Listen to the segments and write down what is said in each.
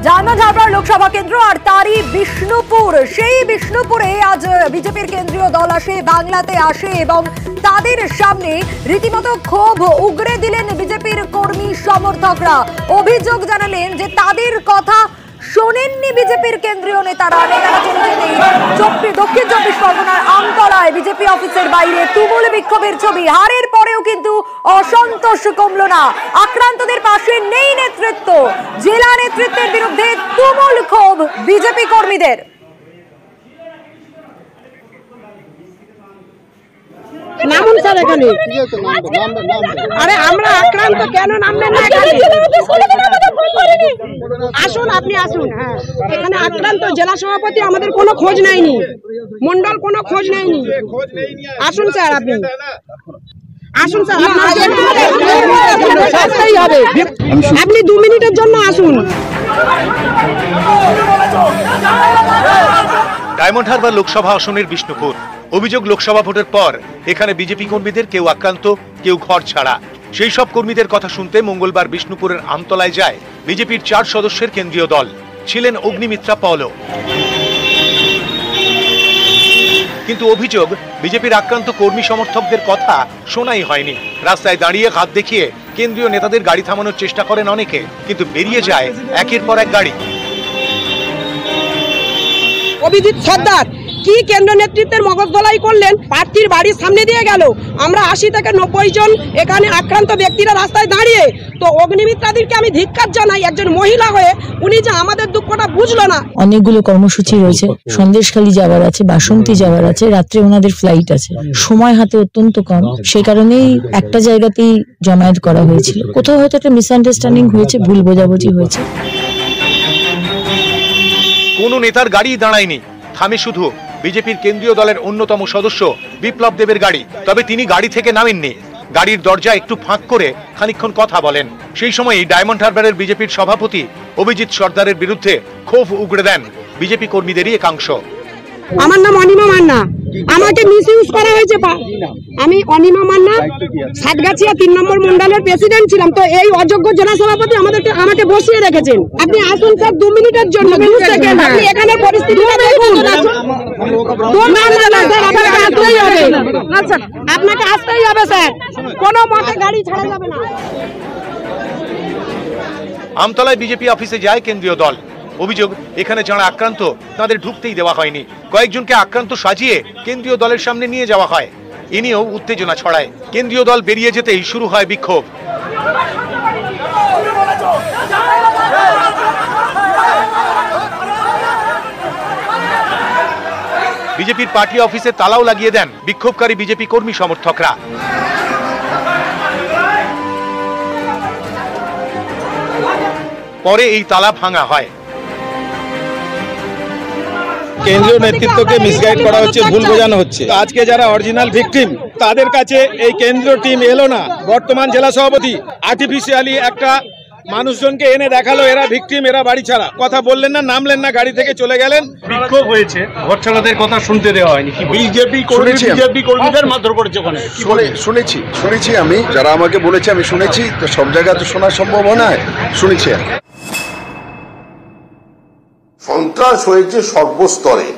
Diamond Harbour Lok Sabha কেন্দ্র আর তারই বিষ্ণুপুর, সেই বিষ্ণুপুরে আজ বিজেপির কেন্দ্রীয় দল আসে, বাংলাতে আসে এবং তাদের সামনে রীতিমতো ক্ষোভ উগরে দিলেন বিজেপির কর্মী সমর্থকরা। অভিযোগ জানালেন যে তাদের কথা শোনেননি বিজেপির কেন্দ্রীয় নেতারা। দক্ষিণ চব্বিশ পরগনার আমতলায় বিজেপি অফিসের বাইরে তুমুল বিক্ষোভের ছবি। হারের পরেও কিন্তু অসন্তোষ কমল না। আক্রান্তদের পাশে নেই নেতৃত্ব, জেলা নেতৃত্বের বিরুদ্ধে তুমুল ক্ষোভ বিজেপি কর্মীদের। নামুন স্যার এখানে। আরে আমরা আক্রান্ত, কেন নামবেন না এখানে? আসুন, আপনি আসুন। হ্যাঁ, এখানে আক্রান্ত জেলা সভাপতি আমাদের কোনো খোঁজ নেয়নি, মন্ডল কোনো খোঁজ নেয়নি। আসুন স্যার, আপনি আসুন স্যার, আপনি 2 মিনিটের জন্য আসুন। ডায়মন্ড হারবার লোকসভা আসনের বিষ্ণুপুর। অভিযোগ, লোকসভা ভোটের পর এখানে বিজেপি কর্মীদের কেউ আক্রান্ত, কেউ ঘর ছাড়া। সেই সব কর্মীদের কথা শুনতে মঙ্গলবার বিষ্ণুপুরের আমতলায় যায় বিজেপির 4 সদস্যের কেন্দ্রীয় দল। ছিলেন অগ্নিমিত্রা পলও। কিন্তু অভিযোগ, বিজেপির আক্রান্ত কর্মী সমর্থকদের কথা শোনাই হয়নি। রাস্তায় দাঁড়িয়ে হাত দেখিয়ে কেন্দ্রীয় নেতাদের গাড়ি থামানোর চেষ্টা করেন অনেকে, কিন্তু বেরিয়ে যায় একের পর এক গাড়ি। অভিজিৎ সর্দার কি কেন্দ্র নেতৃত্বের মগজ ধলাই করলেন, প্রার্থীর বাড়ির সামনে দিয়ে গেল। আমরা 80 থেকে 90 জন এখানে আক্রান্ত ব্যক্তিরা রাস্তায় দাঁড়িয়ে। তো অগ্নিমিত্রাদেরকে আমি ধিক্কার জানাই, একজন মহিলা হয়ে উনি যে আমাদের দুঃখটা বুঝলো না। অনেকগুলো কর্মসূচি রয়েছে, সন্দেশখালী যাওয়ার আছে, বাসন্তী যাওয়ার আছে, রাত্রে ওনাদের ফ্লাইট আছে, সময় হাতে অত্যন্ত কম। সেই কারণেই একটা জায়গাতেই জমায়েত করা হয়েছিল। কোথাও হয়তো একটা মিসআন্ডারস্ট্যান্ডিং হয়েছে, ভুল বোঝাবুঝি হয়েছে। কোন নেতার গাড়ি দাঁড়ায়নি, থামে শুধু বিজেপির কেন্দ্রীয় দলের অন্যতম সদস্য বিপ্লব দেবের গাড়ি। তবে তিনি গাড়ি থেকে নামেননি, গাড়ির দরজা একটু ফাঁক করে খানিকক্ষণ কথা বলেন। সেই সময়ই ডায়মন্ড হারবারের বিজেপির সভাপতি অভিজিৎ সর্দারের বিরুদ্ধে ক্ষোভ উগড়ে দেন বিজেপি কর্মীদেরই একাংশ। আমার নাম অনিমা মান্না, আমাকে মিসইউজ করা হয়েছে। আমি অনিমা মান্না, সাতগাছিয়া 3 নম্বর মন্ডলের প্রেসিডেন্ট ছিলাম। তো এই অযোগ্য জেলা সভাপতি আমাকে বসিয়ে রেখেছেন। আপনি আসুন স্যার 2 মিনিটের জন্য। আপনি এখানে পরিস্থিতিটা দেখুন। আপনাকে আসতেই হবে স্যার, কোনো মতে গাড়ি ছাড়া যাবে না। আমতলায় বিজেপি অফিসে যায় কেন্দ্রীয় দল। অভিযোগ, এখানে যারা আক্রান্ত তাদের ঢুকতেই দেওয়া হয়নি। কয়েকজনকে আক্রান্ত সাজিয়ে কেন্দ্রীয় দলের সামনে নিয়ে যাওয়া হয়। এ নিয়েও উত্তেজনা ছড়ায়। কেন্দ্রীয় দল বেরিয়ে যেতেই শুরু হয় বিক্ষোভ। বিজেপির পার্টি অফিসে তালাও লাগিয়ে দেন বিক্ষোভকারী বিজেপি কর্মী সমর্থকরা। পরে এই তালা ভাঙা হয়। কেন্দ্রীয় নেতৃত্বকে মিসগাইড করা হচ্ছে, ভুল বোঝানো হচ্ছে। আজকে যারা অরিজিনাল ভিকটিম তাদের কাছে এই কেন্দ্রীয় টিম এলো না। বর্তমান জেলা সভাপতি আর্টিফিশিয়ালি একটা মানুষজনকে এনে দেখালো এরা ভিকটিম, এরা বাড়ি ছাড়া। কথা বললেন না, নামলেন না, গাড়ি থেকে চলে গেলেন। বিক্ষোভ হয়েছে, ঘর ছাড়াদের কথা শুনতে দেওয়া হয়নি। বিজেপি কর্মীদের মারধর করেছে ওখানে। শুনেছি আমি, যারা আমাকে বলেছে আমি শুনেছি। তো সব জায়গায় তো শোনা সম্ভব নয়, শুনেছি। সন্ত্রাস হয়েছে সর্বস্তরে,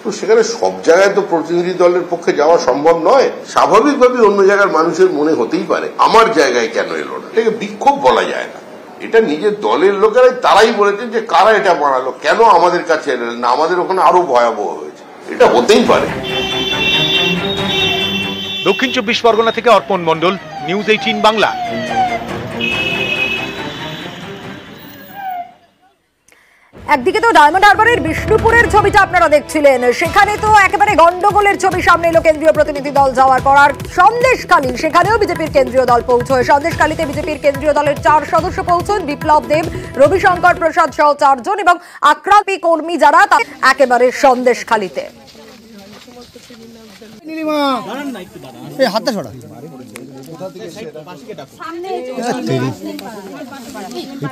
তো সেখানে সব জায়গায় তো প্রতিনিধি দলের পক্ষে যাওয়া সম্ভব নয়। স্বাভাবিকভাবে অন্য জায়গার মানুষের মনে হতেই পারে আমার জায়গায় কেন এলো না। এটাকে বিক্ষোভ বলা যায় না। এটা নিজের দলের লোকেরাই তারাই বলেছেন যে কারা এটা বানালো, কেন আমাদের কাছে এলেন না, আমাদের ওখানে আরো ভয়াবহ হয়েছে। এটা হতেই পারে। দক্ষিণ চব্বিশ পরগনা থেকে অর্পণ মণ্ডল, নিউজ 18 বাংলা। একদিকে তো ডায়মন্ড হারবারের বিষ্ণুপুরের ছবিটা আপনারা দেখছিলেন, সেখানে তো একেবারে গন্ডগোলের ছবি সামনে এলো কেন্দ্রীয় প্রতিনিধি দল যাওয়ার পর। আর সন্দেশখালী, সেখানেও বিজেপির কেন্দ্রীয় দল পৌঁছয়। সন্দেশখালীতে বিজেপির কেন্দ্রীয় দলের 4 সদস্য পৌঁছন, বিপ্লব দেব, রবিশঙ্কর প্রসাদ সহ 4 জন এবং আক্রান্ত কর্মী যারা একেবারে সন্দেশখালীতে।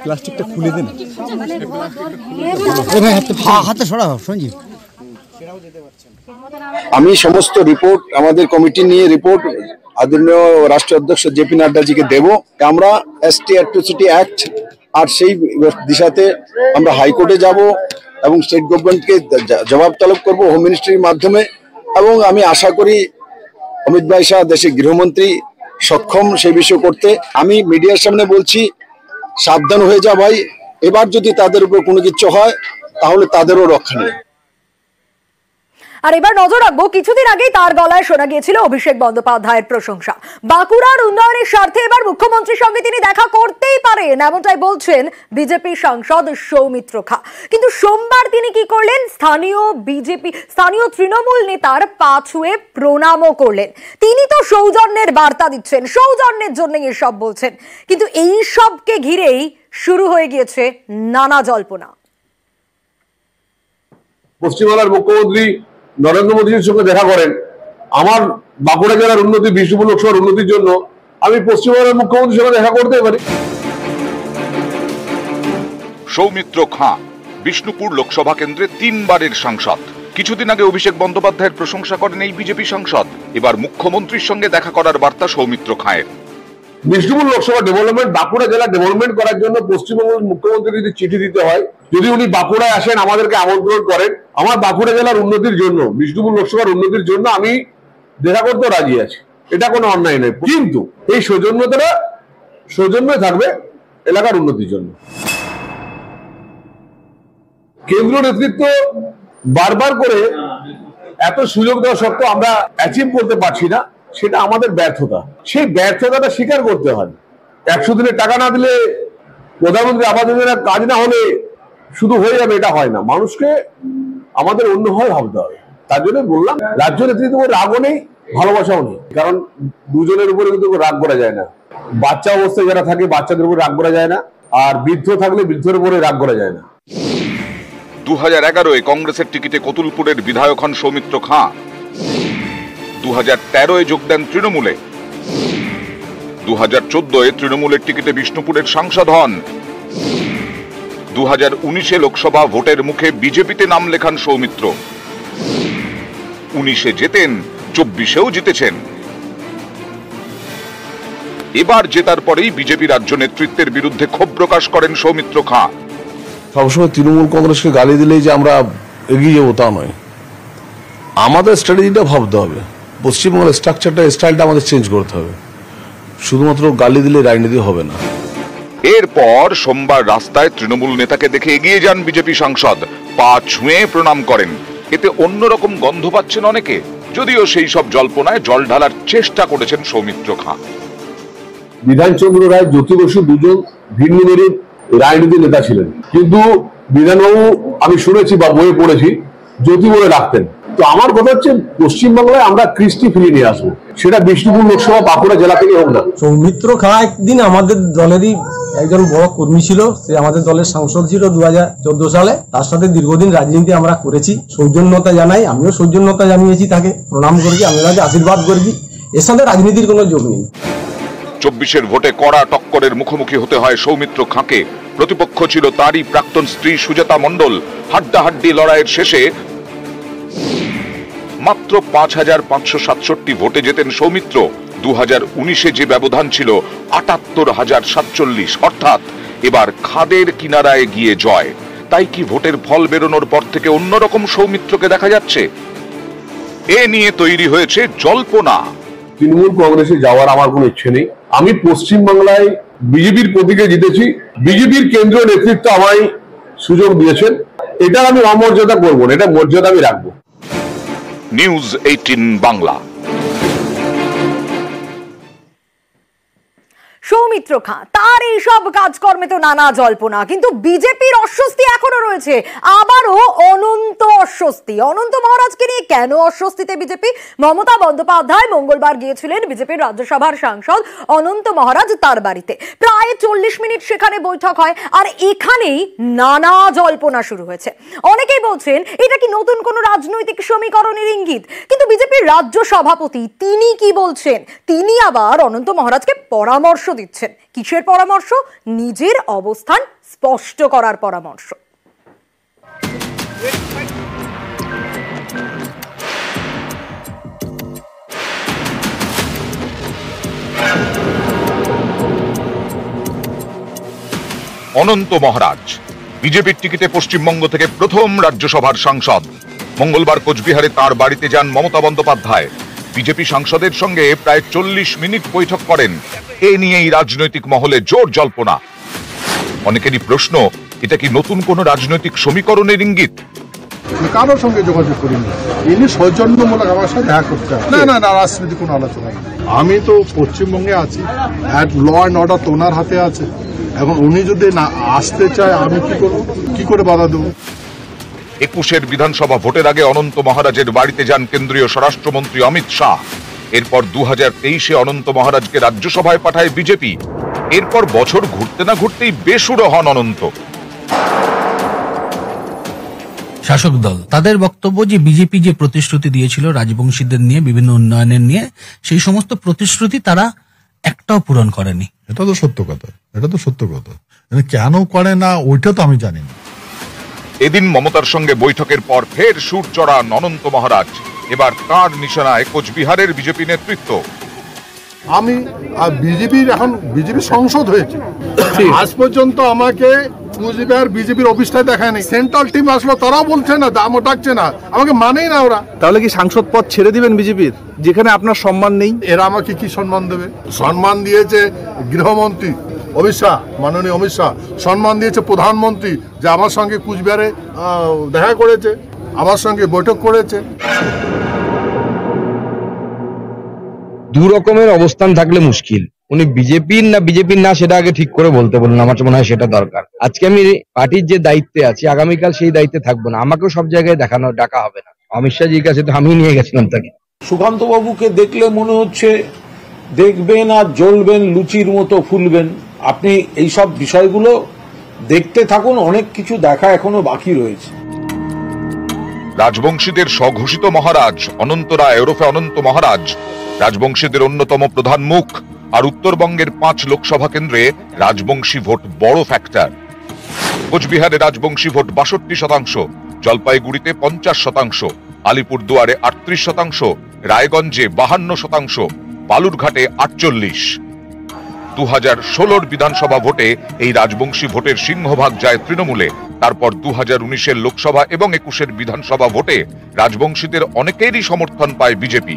প্লাস্টিকটা খুলে দেন, হাতে সরাও সঞ্জীব। আমি সমস্ত রিপোর্ট আমাদের কমিটি নিয়ে রিপোর্ট আদরণীয় রাষ্ট্রীয় অধ্যক্ষ জেপি নাড্ডাজিকে দেব। আমরা এসটি অ্যাট্রোসিটি অ্যাক্ট আর সেই দিশাতে আমরা হাইকোর্টে যাব এবং স্টেট গভর্নমেন্টকে জবাব তলব করব হোম মিনিস্ট্রির মাধ্যমে। এবং আমি আশা করি অমিত ভাই শাহ দেশের গৃহমন্ত্রী সক্ষম সেই বিষয় করতে। আমি মিডিয়ার সামনে বলছি, সাবধান হয়ে যা ভাই, এবার যদি তাদের উপর কোনো কিছু হয় তাহলে তাদেরও রক্ষা নেই। আর এবার নজর রাখবো, কিছুদিন আগেই তার গলায় শোনা গিয়েছিল অভিষেক বন্দ্যোপাধ্যায়ের প্রশংসা। বাঁকুড়ার উন্নয়নের স্বার্থে এবার মুখ্যমন্ত্রীর সঙ্গে তিনি দেখা করতেই পারেন, এমনটাই বলছেন বিজেপি সাংসদ সৌমিত্র খা। কিন্তু সোমবার তিনি কি করলেন, স্থানীয় তৃণমূল নেতার পা ছুঁয়ে প্রণামও করলেন। তিনি তো সৌজন্যের বার্তা দিচ্ছেন, সৌজন্যের জন্য এসব বলছেন, কিন্তু এই সবকে ঘিরেই শুরু হয়ে গিয়েছে নানা জল্পনা। পশ্চিমবাংলার মুখ্যমন্ত্রী নরেন্দ্র মোদীর সঙ্গে দেখা করেন, আমার বাঁকুড়া জেলার উন্নতি, বিষ্ণুপুর লোকসভার উন্নতির জন্য আমি পশ্চিমবাংলার মুখ্যমন্ত্রীর সঙ্গে দেখা করতে পারি। সৌমিত্র খাঁ বিষ্ণুপুর লোকসভা কেন্দ্রে 3 বারের সাংসদ। কিছুদিন আগে অভিষেক বন্দ্যোপাধ্যায়ের প্রশংসা করেন এই বিজেপি সাংসদ। এবার মুখ্যমন্ত্রীর সঙ্গে দেখা করার বার্তা সৌমিত্র খাঁয়ের। বিষ্ণুপুর লোকসভা ডেভেলপমেন্ট, বাঁকুড়া জেলা ডেভেলপমেন্ট করার জন্য পশ্চিমবঙ্গের মুখ্যমন্ত্রী যদি চিঠি দিতে হয়, যদি উনি বাঁকুড়ায় আসেন, আমাদেরকে আমন্ত্রণ করেন, আমার বাঁকুড়া জেলার উন্নতির জন্য, বিষ্ণুপুর লোকসভার উন্নতির জন্য আমি দেখা করতে রাজি আছি। এটা কোনো অন্যায় নয়, কিন্তু এই সৌজন্যই থাকবে এলাকার উন্নতির জন্য। কেন্দ্রীয় নেতৃত্ব বারবার করে এত সুযোগ দেওয়া সত্ত্বেও আমরা অ্যাচিভ করতে পারছি না, সেটা আমাদের ব্যর্থতা। সেই ব্যর্থতাটা স্বীকার করতে হয়। 100 দিনের টাকা না দিলে, প্রধানমন্ত্রী আবাস যোজনার কাজ না হলে শুধু হয়ে যাবে, এটা হয় না। মানুষকে আমাদের অন্যভাবে ভাবতে হবে। তার জন্য বললাম, রাজ্য নেতৃত্বের উপর রাগও নেই, ভালোবাসাও নেই, কারণ দুজনের উপরে কিন্তু রাগ করা যায় না। বাচ্চা অবস্থায় যারা থাকে বাচ্চাদের উপর রাগ করা যায় না, আর বৃদ্ধ থাকলে বৃদ্ধের উপরে রাগ করা যায় না। 2011-এ কংগ্রেসের টিকিটে কতুলপুরের বিধায়ক হন সৌমিত্র খাঁ। 2013-এ যোগ দেন তৃণমূলে। 2014-এ তৃণমূলের টিকিটে বিষ্ণুপুরের সাংসদ হন। 2019-এ লোকসভা ভোটের মুখে বিজেপিতে নাম লেখান সৌমিত্র। 19-এ জেতেন, 24-এও জিতেছেন। এবার জেতার পরেই বিজেপি রাজ্য নেতৃত্বের বিরুদ্ধে ক্ষোভ প্রকাশ করেন সৌমিত্র খাঁ। সবসময় তৃণমূল কংগ্রেসকে গালি দিলেই যে আমরা এগিয়ে যাবো তা নয়, আমাদের স্ট্র্যাটেজিটা ভাবতে হবে। পশ্চিমবঙ্গের স্টাইলটা আমাদের চেঞ্জ করতে হবে। শুধুমাত্র গালি দিলে রাজনীতি হবে না। এরপর সোমবার রাস্তায় তৃণমূল নেতাকে দেখে এগিয়ে যান বিজেপি সাংসদ, পা ছুঁয়ে প্রণাম করেন। এতে অন্যরকম গন্ধ পাচ্ছেন অনেকে, যদিও সেই সব জল্পনায় জল ঢালার চেষ্টা করেছেন সৌমিত্র খাঁ। বিধানচন্দ্র রায়, জ্যোতি বসু দুজন ভিন্ন মেরুর রাজনীতির নেতা ছিলেন, কিন্তু বিধানবাবু আমি শুনেছি বা বইয়ে পড়েছি জ্যোতি বলে রাখতেন। তো আমার কথা হচ্ছে, পশ্চিমবাংলায় আমরা কৃষ্টি ফিরিয়ে নিয়ে আসবো, সেটা বিষ্ণুপুর লোকসভা বাঁকুড়া জেলা থেকে হোক না। সৌমিত্র খাঁ একদিন আমাদের দলেরই একজন বড় কর্মী ছিল, সে আমাদের দলের সাংসদ ছিল 2014 সালে। তার সাথে দীর্ঘদিন রাজনীতি আমরা করেছি। সৌজন্যতা জানাই, আমিও সৌজন্যতা জানিয়েছি, তাকে প্রণাম করেছি, আমি তাকে আশীর্বাদ করেছি। এর সাথে রাজনীতির কোনো যোগ নেই। 24-এর ভোটে কড়া টক্করের মুখোমুখি হতে হয় সৌমিত্র খাঁকে। প্রতিপক্ষ ছিল তারই প্রাক্তন স্ত্রী সুজাতা মণ্ডল। হাড্ডাহাড্ডি লড়াইয়ের শেষে মাত্র 5,567 ভোটে জেতেন সৌমিত্র। 2019-এ যে ব্যবধান ছিল 78,047, অর্থাৎ এবার খাদের কিনারায় গিয়ে জয়। তাই কি ভোটের ফল বেরোনোর পর থেকে অন্যরকম সৌমিত্রকে দেখা যাচ্ছে? এ নিয়ে তৈরি হয়েছে জল্পনা। তৃণমূল কংগ্রেসে যাওয়ার আমার কোনো ইচ্ছে নেই। আমি পশ্চিমবাংলায় বিজেপির প্রতীকে জিতেছি, বিজেপির কেন্দ্রীয় নেতৃত্ব আমায় সুযোগ দিয়েছেন, এটা আমি অমর্যাদা করবো না, এটা মর্যাদা আমি রাখবো। নিউজ 18 বাংলা। সৌমিত্র খাঁ, তার এইসব কাজকর্মে তো নানা জল্পনা, কিন্তু বিজেপির অস্বস্তি এখনো রয়েছে। আবারও অনন্ত অস্বস্তি। অনন্ত মহারাজকে নিয়ে কেন অস্বস্তিতে বিজেপি? মমতা বন্দ্যোপাধ্যায় মঙ্গলবার গিয়েছিলেন বিজেপির রাজ্যসভার সাংসদ অনন্ত মহারাজ তার বাড়িতে। প্রায় 40 মিনিট সেখানে বৈঠক হয়, আর এখানেই নানা জল্পনা শুরু হয়েছে। অনেকেই বলছেন এটা কি নতুন কোন রাজনৈতিক সমীকরণের ইঙ্গিত। কিন্তু বিজেপির রাজ্য সভাপতি তিনি কি বলছেন? তিনি আবার অনন্ত মহারাজকে পরামর্শ দিচ্ছেন। কিসের পরামর্শ? নিজের অবস্থান স্পষ্ট করার পরামর্শ। অনন্ত মহারাজ বিজেপির টিকিটে পশ্চিমবঙ্গ থেকে প্রথম রাজ্যসভার সাংসদ। মঙ্গলবার কোচবিহারে তার বাড়িতে যান মমতা বন্দ্যোপাধ্যায়। বিজেপি সাংসদের সঙ্গে প্রায় 40 মিনিট বৈঠক করেন। এ নিয়েই রাজনৈতিক মহলে জোর জল্পনা। অনেকেরই প্রশ্ন, এটা কি নতুন কোন রাজনৈতিক সমীকরণের ইঙ্গিত? কারোর সঙ্গে যোগাযোগ করিনি, ইনি সৌজন্যমূলক আমার সাথে দেখা করতে হবে। না, রাজনীতি কোনো আলোচনা নেই। আমি তো পশ্চিমবঙ্গে আছি, ল অ্যান্ড অর্ডার তো ওনার হাতে আছে। এখন উনি যদি না আসতে চায়, আমি কি করব, কি করে বাধা দেবো? 21 বিধানসভা ভোটের আগে অনন্ত মহারাজের বাড়িতে যান কেন্দ্রীয় স্বরাষ্ট্রমন্ত্রী অমিত শাহ। এরপর 2023-এ অনন্ত মহারাজকে রাজ্যসভায় পাঠায় বিজেপি। এরপর বছর ঘুরতে না ঘুরতেই বেসুরো হন অনন্ত। শাসক দল তাদের বক্তব্য যে বিজেপি যে প্রতিশ্রুতি দিয়েছিল রাজবংশীদের নিয়ে, বিভিন্ন উন্নয়নের নিয়ে, সেই সমস্ত প্রতিশ্রুতি তারা একটাও পূরণ করেনি। এটা তো সত্য কথা, কেন করে না ওইটা তো আমি জানি না। এদিন মমতার সঙ্গে বৈঠকের পর ফের সুর চড়ান অনন্ত মহারাজ। এবার তাঁর নিশানায় কোচবিহারের বিজেপি নেতৃত্ব। আমি এখন বিজেপি সংসদ হয়েছে, আজ পর্যন্ত আমাকে কুচবিহার বিজেপির অফিসটাই দেখায় নেই। সেন্ট্রাল টিম আসলো, তারাও বলছে না, দামও ডাকছে না, আমাকে মানেই না ওরা। তাহলে কি সাংসদ পদ ছেড়ে দিবেন বিজেপির, যেখানে আপনার সম্মান নেই? এরা আমাকে কি সম্মান দেবে? সম্মান দিয়েছে গৃহমন্ত্রী অমিত শাহ, মাননীয় অমিত শাহ। সম্মান দিয়েছে প্রধানমন্ত্রী, যে আমার সঙ্গে কুচবিহারে দেখা করেছে, আমার সঙ্গে বৈঠক করেছে। দু রকমের অবস্থান থাকলে মুশকিল। উনি বিজেপির না সেটা আগে ঠিক করে বলতে বলুন, আমার মনে হয় সেটা দরকার। আজকে আমি পার্টির যে দায়িত্বে আছি, আগামীকাল সেই দায়িত্বে থাকবো না, আমাকেও সব জায়গায় ডাকা হবে না। অমিত শাহজির কাছে তো আমি নিয়ে গেছিলাম তাকে। সুকান্ত বাবুকে দেখলে মনে হচ্ছে দেখবেন আর জ্বলবেন, লুচির মতো ফুলবেন। আপনি এইসব বিষয়গুলো দেখতে থাকুন, অনেক কিছু দেখা এখনো বাকি রয়েছে। রাজবংশীদের স্বঘোষিত মহারাজ অনন্ত রায় ওরফে অনন্ত মহারাজ রাজবংশীদের অন্যতম প্রধান মুখ। আর উত্তরবঙ্গের 5 লোকসভা কেন্দ্রে রাজবংশী ভোট বড় ফ্যাক্টর। কোচবিহারে রাজবংশী ভোট 62%, জলপাইগুড়িতে 50%, আলিপুরদুয়ারে 38%, রায়গঞ্জে 52%, বালুরঘাটে 48%। 2016 বিধানসভা ভোটে এই রাজবংশী ভোটের সিংহভাগ যায় তৃণমূলে। তারপর 2019-এর লোকসভা এবং 21-এর বিধানসভা ভোটে রাজবংশীদের অনেকেরই সমর্থন পায় বিজেপি।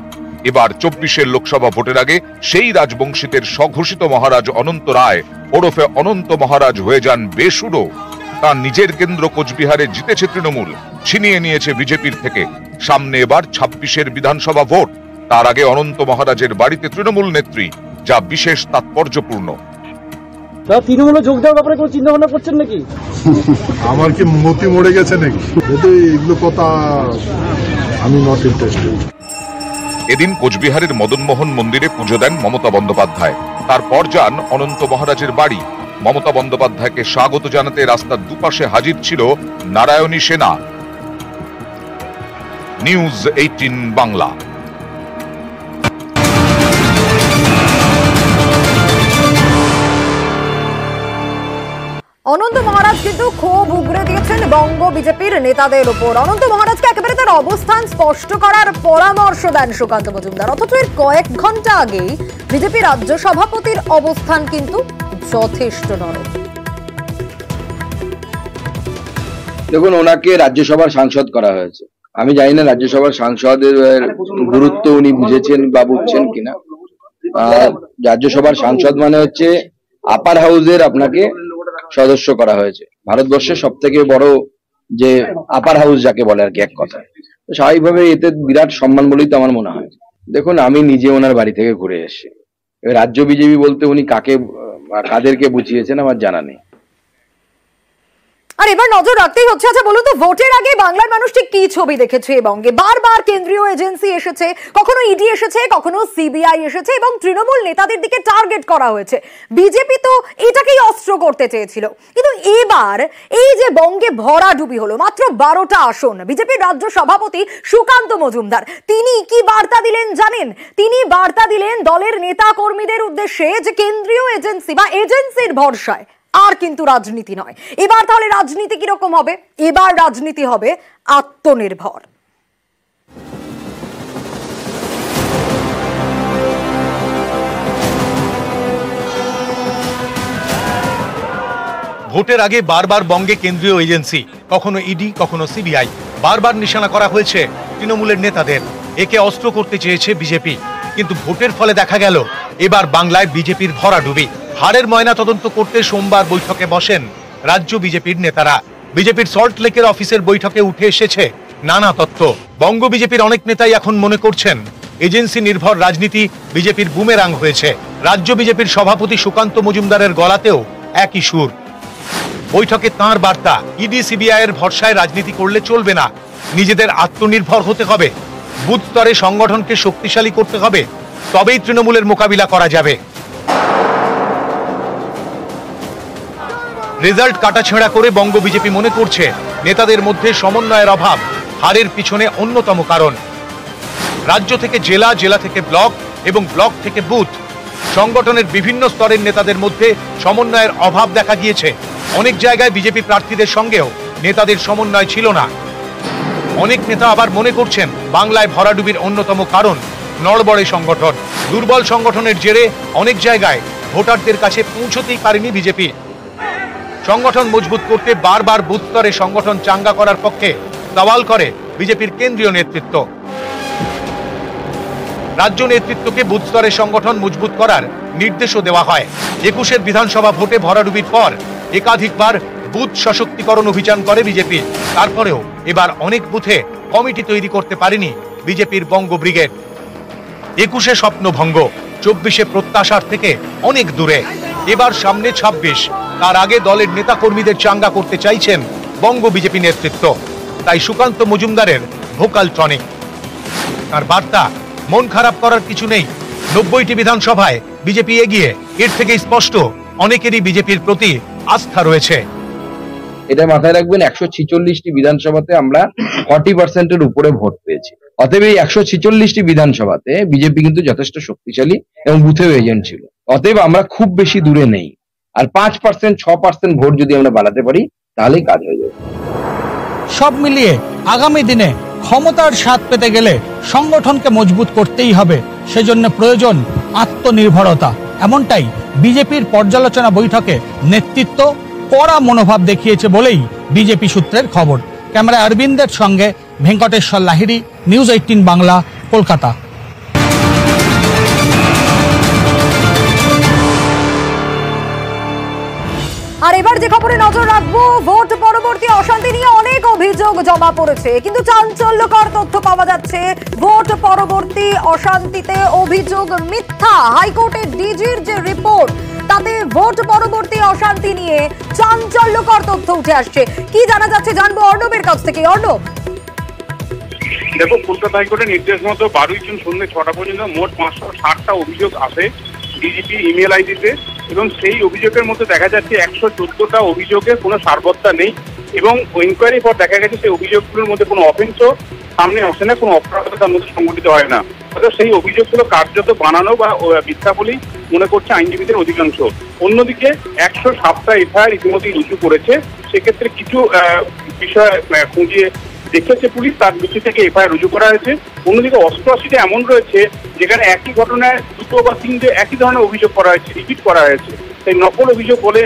এবার 24-এর লোকসভা ভোটের আগে সেই রাজবংশীদের স্বঘোষিত মহারাজ অনন্ত রায় ওরফে অনন্ত মহারাজ হয়ে যান বেসুরো। তার নিজের কেন্দ্র কোচবিহারে জিতেছে তৃণমূল, ছিনিয়ে নিয়েছে বিজেপির থেকে। সামনে এবার 26-এর বিধানসভা ভোট। তার আগে অনন্ত মহারাজের বাড়িতে তৃণমূল নেত্রী, যা বিশেষ তাৎপর্যপূর্ণ। তৃণমূলে যোগ দেওয়ার ব্যাপারে কোনো চিন্তা ভাবনা করছেন নাকি? আমার কি মতি মরে গেছে নাকি? এগুলো কথা আমি নট ইন্টারেস্টেড। এদিন কোচবিহারের মদনমোহন মন্দিরে পুজো দেন মমতা বন্দ্যোপাধ্যায়। তারপর যান অনন্ত মহারাজের বাড়ি। মমতা বন্দ্যোপাধ্যায়কে স্বাগত জানাতে রাস্তার দুপাশে হাজির ছিল নারায়ণী সেনা। নিউজ 18 বাংলা। অনন্ত মহারাজ কিন্তু ক্ষোভ উগরে দিয়েছেন বঙ্গ বিজেপির নেতাদের উপর। অনন্ত মহারাজকে একেবারে তার অবস্থান স্পষ্ট করার পরামর্শ দেন সুকান্ত মজুমদার। অথচ এর কয়েক ঘন্টা আগেই বিজেপি রাজ্য সভাপতির অবস্থান কিন্তু যথেষ্ট নরম। দেখুন, ওনাকে রাজ্যসভার সাংসদ করা হয়েছে। আমি জানি না রাজ্যসভার সাংসদের গুরুত্ব উনি বুঝেছেন বা বুঝছেন কিনা। রাজ্যসভার সাংসদ মানে হচ্ছে আপার হাউসের আপনাকে সদস্য করা হয়েছে। ভারতবর্ষের সব থেকে বড় যে আপার হাউস যাকে বলে আর কি, এক কথায়। স্বাভাবিকভাবে এতে বিরাট সম্মান বলেই তো আমার মনে হয়। দেখুন, আমি নিজে ওনার বাড়ি থেকে ঘুরে এসেছি। রাজ্য বিজেপি বলতে উনি কাদেরকে বুঝিয়েছেন আমার জানা নেই। আর এবার নজর রাখতেই হচ্ছে। আচ্ছা বলুন তো, ভোটের আগে বাংলার মানুষ ঠিক কি ছবি দেখেছে এই বঙ্গে? বারবার কেন্দ্রীয় এজেন্সি এসেছে, কখনো ইডি এসেছে, কখনো সিবিআই এসেছে এবং তৃণমূল নেতাদের দিকে টার্গেট করা হয়েছে। বিজেপি তো এটাকেই অস্ত্র করতে চেয়েছিল, কিন্তু এবার এই যে বঙ্গে ভরাডুবি হলো, মাত্র 12টা আসন। বিজেপির রাজ্য সভাপতি সুকান্ত মজুমদার তিনি কি বার্তা দিলেন জানেন? তিনি বার্তা দিলেন দলের নেতা কর্মীদের উদ্দেশ্যে যে কেন্দ্রীয় এজেন্সি বা এজেন্সির ভরসায় আর কিন্তু রাজনীতি নয়। এবার তাহলে রাজনীতি কিরকম হবে? এবার রাজনীতি হবে আত্মনির্ভর। ভোটের আগে বারবার বঙ্গে কেন্দ্রীয় এজেন্সি, কখনো ইডি, কখনো সিবিআই, বারবার নিশানা করা হয়েছে তৃণমূলের নেতাদের। একে অস্ত্র করতে চেয়েছে বিজেপি, কিন্তু ভোটের ফলে দেখা গেল এবার বাংলায় বিজেপির ভরাডুবি। হারের ময়না তদন্ত করতে সোমবার বৈঠকে বসেন রাজ্য বিজেপির নেতারা। বিজেপির সল্ট লেকের অফিসের বৈঠকে উঠে এসেছে নানা তথ্য। বঙ্গ বিজেপির অনেক নেতাই এখন মনে করছেন এজেন্সি নির্ভর রাজনীতি বিজেপির বুমেরাং হয়েছে। রাজ্য বিজেপির সভাপতি সুকান্ত মজুমদারের গলাতেও একই সুর। বৈঠকে তাঁর বার্তা, ইডি সিবিআই এর ভরসায় রাজনীতি করলে চলবে না, নিজেদের আত্মনির্ভর হতে হবে, বুথ স্তরে সংগঠনকে শক্তিশালী করতে হবে, তবেই তৃণমূলের মোকাবিলা করা যাবে। রেজাল্ট কাটাছেঁড়া করে বঙ্গ বিজেপি মনে করছে নেতাদের মধ্যে সমন্বয়ের অভাব হারের পিছনে অন্যতম কারণ। রাজ্য থেকে জেলা, জেলা থেকে ব্লক এবং ব্লক থেকে বুথ, সংগঠনের বিভিন্ন স্তরের নেতাদের মধ্যে সমন্বয়ের অভাব দেখা গিয়েছে। অনেক জায়গায় বিজেপি প্রার্থীদের সঙ্গেও নেতাদের সমন্বয় ছিল না। অনেক নেতা আবার মনে করছেন বাংলায় ভরাডুবির অন্যতম কারণ নড়বড়ে সংগঠন। দুর্বল সংগঠনের জেরে অনেক জায়গায় ভোটারদের কাছে পৌঁছতেই পারেনি বিজেপি। সংগঠন মজবুত করতে বারবার বুথ স্তরে সংগঠন চাঙ্গা করার পক্ষে সওয়াল করে বিজেপির কেন্দ্রীয় নেতৃত্ব। রাজ্য নেতৃত্বকে বুথ স্তরে সংগঠন মজবুত করার নির্দেশও দেওয়া হয়। 21-এর বিধানসভা ভোটে ভরাডুবির পর একাধিকবার বুথ সশক্তিকরণ অভিযান করে বিজেপি। তারপরেও এবার অনেক বুথে কমিটি তৈরি করতে পারেনি বিজেপির বঙ্গ ব্রিগেড। 21-এ স্বপ্নভঙ্গ, 24-এ প্রত্যাশার থেকে অনেক দূরে। এবার সামনে 26, তার আগে দলের নেতা কর্মীদের চাঙ্গা করতে চাইছেন বঙ্গ বিজেপি নেতৃত্ব। তাই সুকান্ত মজুমদারের ভোকাল টনিক। তার বার্তা, মন খারাপ করার কিছু নেই, 90টি বিধানসভায় বিজেপি এগিয়ে। এর থেকে স্পষ্ট অনেকেরই বিজেপির প্রতি আস্থা রয়েছে। এটা মাথায় রাখবেন, 146টি বিধানসভাতে আমরা 40%-এর উপরে ভোট পেয়েছি। অতএব এই 146টি বিধানসভাতে বিজেপি কিন্তু যথেষ্ট শক্তিশালী এবং বুথেও এজেন্ট ছিল। অতএব আমরা খুব বেশি দূরে নেই। আর 5%, 6% ভোট যদি আমরা বাড়াতে পারি তাহলেই কাজ হয়ে যাবে। সব মিলিয়ে আগামী দিনে ক্ষমতার স্বাদ পেতে গেলে সংগঠনকে মজবুত করতেই হবে। সেজন্য প্রয়োজন আত্মনির্ভরতা। এমনটাই বিজেপির পর্যালোচনা বৈঠকে নেতৃত্ব কড়া মনোভাব দেখিয়েছে বলেই বিজেপি সূত্রের খবর। ক্যামেরায় অরবিন্দের সঙ্গে ভেঙ্কটেশ্বর লাহিড়ী, নিউজ 18 বাংলা, কলকাতা। আর এবার যে খবরে নজর রাখবো, ভোট পরবর্তী অশান্তি নিয়ে অনেক অভিযোগ জমা পড়েছে, কিন্তু চাঞ্চল্যকর তথ্য পাওয়া যাচ্ছে ভোট পরবর্তী অশান্তিতে অভিযোগ মিথ্যা। হাইকোর্টের ডিজির যে রিপোর্ট, তাতে ভোট পরবর্তী অশান্তি নিয়ে চাঞ্চল্যকর তথ্য উঠে আসছে। কি জানা যাচ্ছে জানবো অর্ণবের কাছ থেকে। অর্ণব, দেখো, কলকাতা হাইকোর্টের নির্দেশ মতো 12 জুন সন্ধ্যে 6টা পর্যন্ত মোট 560টা অভিযোগ আসে ডিজিপি ইমেল আইডিতে, এবং সেই অভিযোগের মধ্যে দেখা যাচ্ছে 114টা অভিযোগের কোনো সারবত্তা নেই, এবং ইনকোয়ারির পর দেখা গেছে সেই অভিযোগগুলোর মধ্যে কোনো অফেন্সও সামনে আসে না, কোনো অপরাধ তার মধ্যে সংঘটিত হয় না। অর্থাৎ সেই অভিযোগগুলো কার্যত বানানো বা মিথ্যা বলেই মনে করছে আইনজীবীদের অধিকাংশ। অন্যদিকে 107টা এফআইআর ইতিমধ্যে রুজু করেছে। সেক্ষেত্রে কিছু বিষয় খুঁজিয়ে দেখেছে পুলিশ, তার ভিত্তি থেকে এফআইআর রুজু করা হয়েছে। অন্যদিকে 88টা এমন রয়েছে যেখানে একই ঘটনায় 2 বা 3টে একই ধরনের অভিযোগ করা হয়েছে, রিপিট করা হয়েছে। তাই নকল অভিযোগ বলে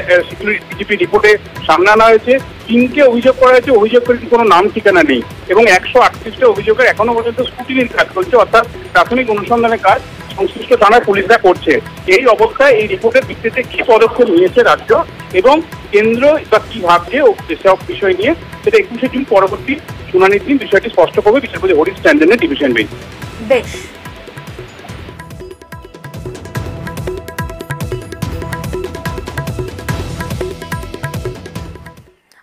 ডিজিপি রিপোর্টে সামনে আনা হয়েছে। 3টে অভিযোগ করা হয়েছে, অভিযোগের কোনো নাম ঠিকানা নেই, এবং 138টা অভিযোগের এখনো পর্যন্ত স্ক্রুটিনির কাজ চলছে, অর্থাৎ প্রাথমিক অনুসন্ধানের কাজ সংশ্লিষ্ট থানায় পুলিশরা করছে। এই অবস্থায় এই রিপোর্টের ভিত্তিতে কি পদক্ষেপ নিয়েছে রাজ্য এবং কেন্দ্র বা কি ভাবছে এসব বিষয় নিয়ে, সেটা 21শে জুন পরবর্তী শুনানির দিন বিষয়টি স্পষ্ট করবে বিচারপতি হরিশ ট্যান্ডনের ডিভিশন বেঞ্চ। বেশ,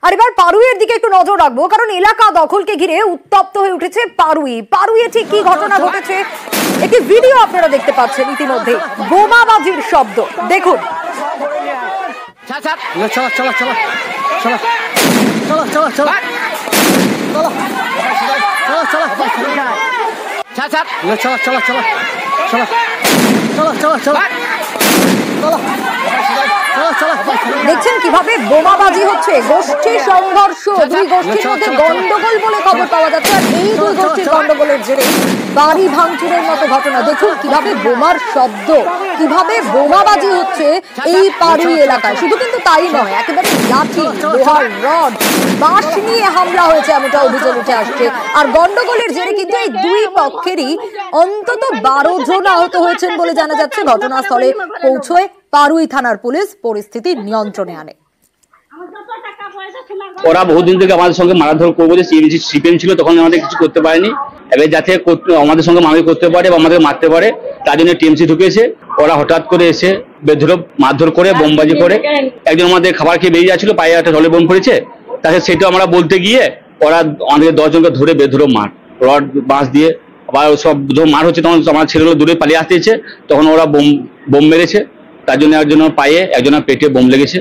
আর এবার পারুইয়ের দিকে একটু নজর রাখবো, কারণ এলাকা দখলকে ঘিরে উত্তপ্ত হয়ে উঠেছে পারুই। পারুইয়ে ঠিক কি ঘটনা ঘটেছে, একটি ভিডিও আপনারা দেখতে পাচ্ছেন ইতিমধ্যে, বোমাবাজির শব্দ দেখুন। দেখছেন কিভাবে বোমাবাজি হচ্ছে, গোষ্ঠী সংঘর্ষ, দুই গোষ্ঠীর মধ্যে গন্ডগোল বলে খবর পাওয়া যাচ্ছে। আর এই দুই গোষ্ঠীর গন্ডগোলের জেরে বাড়ি ভাঙচুরের মতো ঘটনা। দেখুন কিভাবে বোমার শব্দ, কিভাবে বোমাবাজি হচ্ছে এই পাড়ুই এলাকায়। শুধু কিন্তু তাই নয়, একেবারে লাঠি, লোহার রড, বাঁশ নিয়ে হামলা হয়েছে এমনটা অভিযোগ উঠে আসছে। আর গন্ডগোলের জেরে কিন্তু এই দুই পক্ষেরই অন্তত 12 জন আহত হয়েছেন বলে জানা যাচ্ছে। ঘটনাস্থলে পৌঁছয় পাড়ুই থানার পুলিশ, পরিস্থিতি নিয়ন্ত্রণে আনে। ওরা বহুদিন থেকে আমাদের সঙ্গে মারধর করবো, যে সিপিএম ছিল তখন আমাদের কিছু করতে পারেনি, এবার যাতে আমাদের সঙ্গে মারধর করতে পারে বা আমাদের মারতে পারে তার জন্য টিএমসি ঢুকেছে। ওরা হঠাৎ করে এসে বেধড়ক মারধর করে, বোমবাজি করে। একজন আমাদের খাবার খেয়ে বেরিয়ে যাচ্ছিল, পায়ে একটা জলে বোম পড়েছে, তাকে সেটা আমরা বলতে গিয়ে ওরা আমাদের 10 জনকে ধরে বেধড়ক মার, রড বাঁশ দিয়ে আবার সব মার হচ্ছে। তখন আমার ছেলেগুলো দূরে পালিয়ে আসতেছে, তখন ওরা বোম মেরেছে। তার জন্য একজনের পায়ে, একজনের পেটে বোম লেগেছে।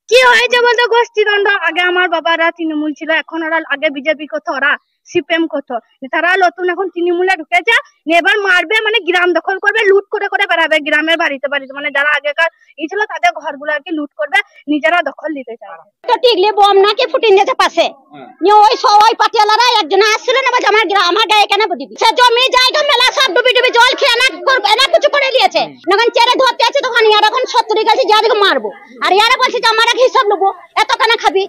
কি হয়েছে বলতে গোষ্ঠীদ্বন্দ্ব। আগে আমার বাবারা তৃণমূল ছিল, এখন ওরা আগে বিজেপি করতো, ওরা সিপিএম করতো। তারা নতুন এখন তৃণমূলে ঢুকেছে, এবার মারবে, মানে গ্রাম দখল করবে, লুট করে করে বেড়াবে গ্রামের বাড়িতে বাড়িতে। মানে যারা আগেকার ই ছিল তাদের ঘরগুলো আর কি লুট করবে, নিজেরা দখল দিতে চায়। তো টিকলি বোম নাকি ফুটিয়ে নিয়েছে পাশে, ওই সবাই পাটিয়ালারা একজন আসছিল না, আমার গায়ে কেন দিবি, সে জমি জায়গা মেলা সব ডুবি ডুবি জল খেয়ে এনা কিছু করে দিয়েছে। যখন চেরে ধরতে আছে তখন ইয়ার এখন 70 গেছে, যাদেরকে মারবো, আর ইয়ারা বলছে যে আমার হিসাব নেবো, এত কেন খাবি।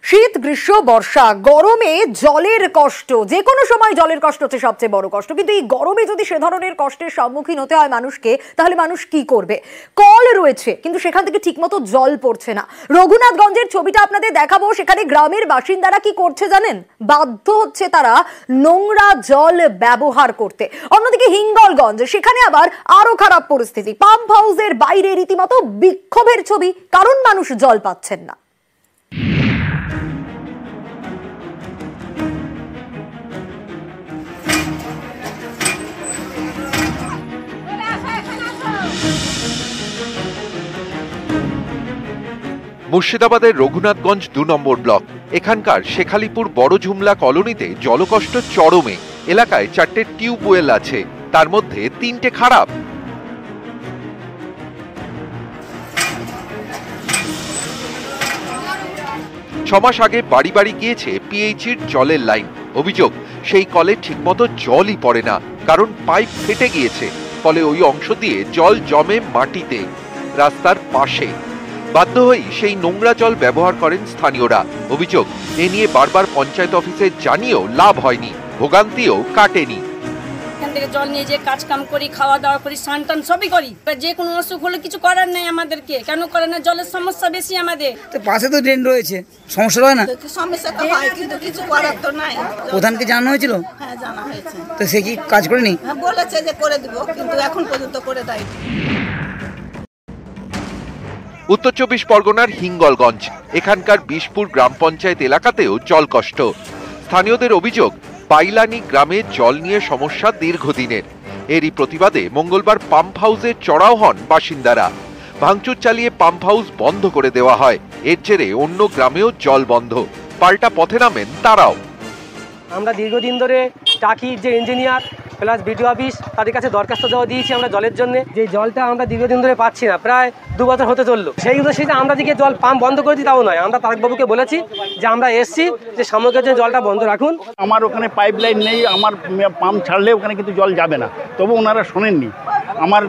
শীত, গ্রীষ্ম, বর্ষা, গরমে জলের কষ্ট, যে কোনো সময় জলের কষ্ট হচ্ছে সবচেয়ে বড় কষ্ট। কিন্তু এই গরমে যদি সে ধরনের কষ্টের সম্মুখীন হতে হয় মানুষকে, তাহলে মানুষ কি করবে? কল রয়েছে কিন্তু সেখান থেকে ঠিকমতো জল পড়ছে না। রঘুনাথগঞ্জের ছবিটা আপনাদের দেখাবো। সেখানে গ্রামের বাসিন্দারা কি করছে জানেন? বাধ্য হচ্ছে তারা নোংরা জল ব্যবহার করতে। অন্যদিকে হিঙ্গলগঞ্জ, সেখানে আবার আরো খারাপ পরিস্থিতি। পাম্প হাউসের বাইরে রীতিমতো বিক্ষোভের ছবি, কারণ মানুষ জল পাচ্ছেন না। মুর্শিদাবাদের রঘুনাথগঞ্জ 2 নম্বর ব্লক, এখানকার শেখালিপুর বড় ঝুমলা কলোনিতে জলকষ্ট চরমে। এলাকায় 4টে টিউবওয়েল আছে, তার মধ্যে 3টে খারাপ। ছমাস আগে বাড়ি বাড়ি গিয়েছে পিএইচির জলের লাইন। অভিযোগ, সেই কলে ঠিকমতো জলই পড়ে না, কারণ পাইপ ফেটে গিয়েছে। ফলে ওই অংশ দিয়ে জল জমে মাটিতে, রাস্তার পাশে। বাধ্য হয়েই সেই নোংরা জল ব্যবহার করেন স্থানীয়রা। অভিযোগ, এ নিয়ে বারবার পঞ্চায়েত অফিসে জানিয়েও লাভ হয়নি, ভোগান্তিও কাটেনি। এখান থেকে জল নিয়ে যে কাজ কাম করি, খাওয়া দাওয়া করি, স্নান টান সবই করি। যে কোনো অসুখ হলে কিছু করার নেই আমাদেরকে। কেন করে না? জলের সমস্যা বেশি আমাদের। তো পাশে তো ড্রেন রয়েছে, সমস্যা হয় না? সমস্যা তো হয়, কিন্তু কিছু করার তো নাই। প্রধানকে জানানো হয়েছিল? হ্যাঁ, জানা হয়েছে। তো সে কি কাজ করেনি? হ্যাঁ, বলেছে যে করে দিব, কিন্তু এখন পর্যন্ত করে দেয়নি। উত্তর 24 পরগনার হিঙ্গলগঞ্জ, এখানকার বিশপুর গ্রাম পঞ্চায়েত এলাকাতেও জল কষ্ট। স্থানীয়দের অভিযোগ, পাইলানি গ্রামে জল নিয়ে সমস্যা দীর্ঘদিনের। এরই প্রতিবাদে মঙ্গলবার পাম্প হাউসে চড়াও হন বাসিন্দারা। ভাঙচুর চালিয়ে পাম্প হাউস বন্ধ করে দেওয়া হয়। এর জেরে অন্য গ্রামেও জল বন্ধ, পাল্টা পথে নামেন তারাও। আমরা দীর্ঘদিন ধরে টাকি যে ইঞ্জিনিয়ার প্লাস বিডিও অফিস, তাদের কাছে দরখাস্ত দেওয়া দিয়েছি আমরা জলের জন্য। যে জলটা আমরা দীর্ঘদিন ধরে পাচ্ছি না, প্রায় 2 বছর হতে চললো। সেই উদ্দেশ্যে আমরা দিকে জল পাম্প বন্ধ করে দিই তাও নয়। আমরা তারকবাবুকে বলেছি যে আমরা এসছি, যে সামগ্রিক জলটা বন্ধ রাখুন। আমার ওখানে পাইপ লাইন নেই, আমার পাম্প ছাড়লে ওখানে কিন্তু জল যাবে না, তবু ওনারা শোনেননি। আমার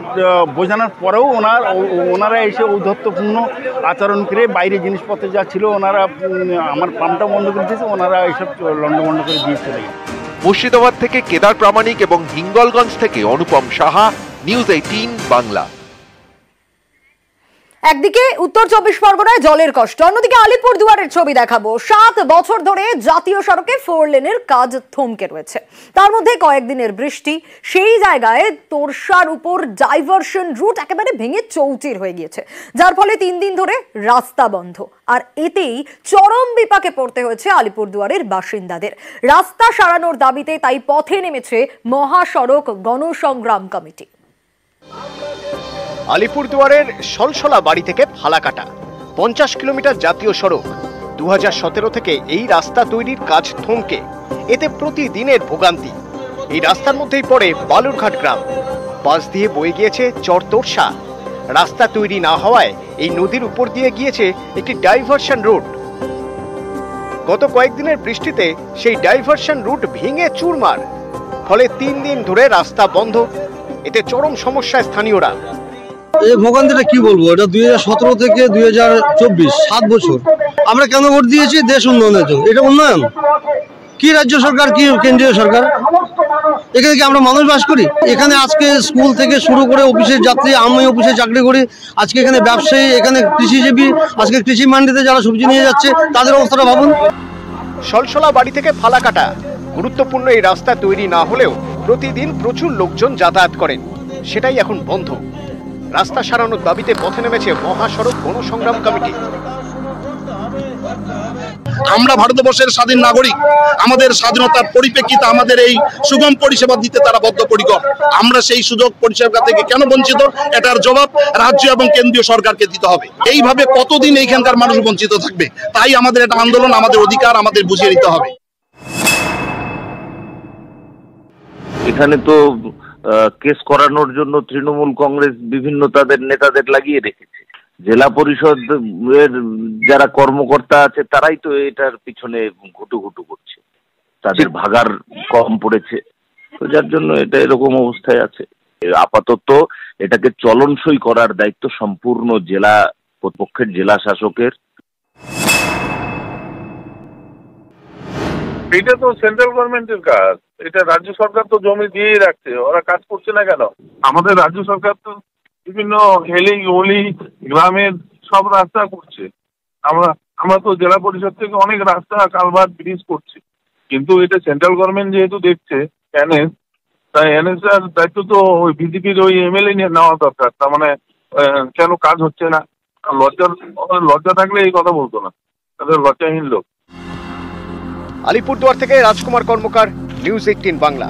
বোঝানোর পরেও ওনারা এসে ঔদ্ধত্যপূর্ণ আচরণ করে বাইরে জিনিসপত্র যা ছিল ওনারা আমার পাম্পটা বন্ধ করে দিয়েছে, ওনারা এইসব লন্ডভন্ড করে দিয়েছে। মুর্শিদাবাদ থেকে কেদার প্রামাণিক এবং হিঙ্গলগঞ্জ থেকে অনুপম সাহা, নিউজ 18 বাংলা। একদিকে উত্তর 24 পরগনায় জলের কষ্ট, অন্যদিকে আলিপুরদুয়ারের ছবি দেখাবো। 7 বছর ধরে জাতীয় সড়কে 4 লেনের কাজ থমকে রয়েছে। তার মধ্যে কয়েকদিনের বৃষ্টি সেই জায়গায় তোরসার উপর ডাইভারশন রুট একেবারে ভেঙে চৌচির হয়ে গিয়েছে, যার ফলে 3 দিন ধরে রাস্তা বন্ধ। আর এতেই চরম বিপাকে পড়তে হয়েছে আলিপুরদুয়ারের বাসিন্দাদের। রাস্তা সারানোর দাবিতে তাই পথে নেমেছে মহাসড়ক গণসংগ্রাম কমিটি। আলিপুরদুয়ারের সলসলা বাড়ি থেকে ফালাকাটা 50 কিলোমিটার জাতীয় সড়ক। 2017 থেকে এই রাস্তা তৈরির কাজ থমকে, এতে প্রতিদিনের ভোগান্তি। এই রাস্তার মধ্যেই পড়ে বালুরঘাট গ্রাম। পাশ দিয়ে বয়ে গিয়েছে চরতোরসা। রাস্তা তৈরি না হওয়ায় এই নদীর উপর দিয়ে গিয়েছে একটি ডাইভারশন রুট। গত কয়েকদিনের বৃষ্টিতে সেই ডাইভারশন রুট ভেঙে চুরমার, ফলে 3 দিন ধরে রাস্তা বন্ধ। এতে চরম সমস্যায় স্থানীয়রা। এই ভোগান্তিটা কি বলবো, এটা 2017 থেকে 2024 7 বছর আমরা কেন ভোট দিয়েছি? দেশ উন্নয়নের জন্য। এটা উন্নয়ন কি রাজ্য সরকার কি কেন্দ্রীয় সরকার? এখানে কি আমরা মানুষ বাস করি? এখানে আজকে স্কুল থেকে শুরু করে অফিসের যাত্রী, আমি অফিসে চাকরি করি, আজকে এখানে ব্যবসায়ী, এখানে কৃষিজীবী, আজকে কৃষি মান্ডিতে যারা সবজি নিয়ে যাচ্ছে তাদের অবস্থাটা ভাবুন। সলসলা বাড়ি থেকে ফালাকাটা গুরুত্বপূর্ণ এই রাস্তা তৈরি না হলেও প্রতিদিন প্রচুর লোকজন যাতায়াত করেন, সেটাই এখন বন্ধ। রাস্তা সারানোর দাবিতে পথে নেমেছে মহাসড়ক গণসংগ্রাম কমিটি। আমরা ভারতবর্ষের স্বাধীন নাগরিক, আমাদের স্বাধীনতার পরিপ্রেক্ষিতে আমাদের এই সুগম পরিষেবা দিতে তারা বদ্ধপরিকর। আমরা সেই সুযোগ পরিষেবা থেকে কেন বঞ্চিত, এটার জবাব রাজ্য এবং কেন্দ্রীয় সরকারকে দিতে হবে। এইভাবে কতদিন এইখানকার মানুষ বঞ্চিত থাকবে? তাই আমাদের এটা আন্দোলন, আমাদের অধিকার আমাদের বুঝিয়ে নিতে হবে। এখানে তো কেস করানোর জন্য তৃণমূল কংগ্রেস বিভিন্ন তাদের নেতাদের লাগিয়ে রেখেছে। জেলা পরিষদের যারা কর্মকর্তা আছে তারাই তো এটার পিছনে ঘুটুঘুটু করছে, তাদের ভাগার কম পড়েছে, তো যার জন্য এটা এরকম অবস্থায় আছে। আপাতত এটাকে চলনসই করার দায়িত্ব সম্পূর্ণ জেলা কর্তৃপক্ষের, জেলা শাসকের। এটা তো সেন্ট্রাল গভর্নমেন্টের কাজ, এটা রাজ্য সরকার তো জমি দিয়েই রাখছে, ওরা কাজ করছে না কেন? আমাদের রাজ্য সরকার তো বিভিন্ন হেলি গলি গ্রামের সব রাস্তা করছে। আমরা তো জেলা পরিষদ থেকে অনেক রাস্তা, কালভার্ট, ব্রিজ করছি, কিন্তু এটা সেন্ট্রাল গভর্নমেন্ট যেহেতু দেখছে এনএস, তাই এনএস এর দায়িত্ব তো ওই বিজেপির ওই এমএলএ নিয়ে নেওয়া দরকার। তার মানে কেন কাজ হচ্ছে না? লজ্জা থাকলে এই কথা বলতো না, তাদের লজ্জাহীন লোক। আলিপুরদুয়ার থেকে রাজকুমার কর্মকার, নিউজ 18 বাংলা।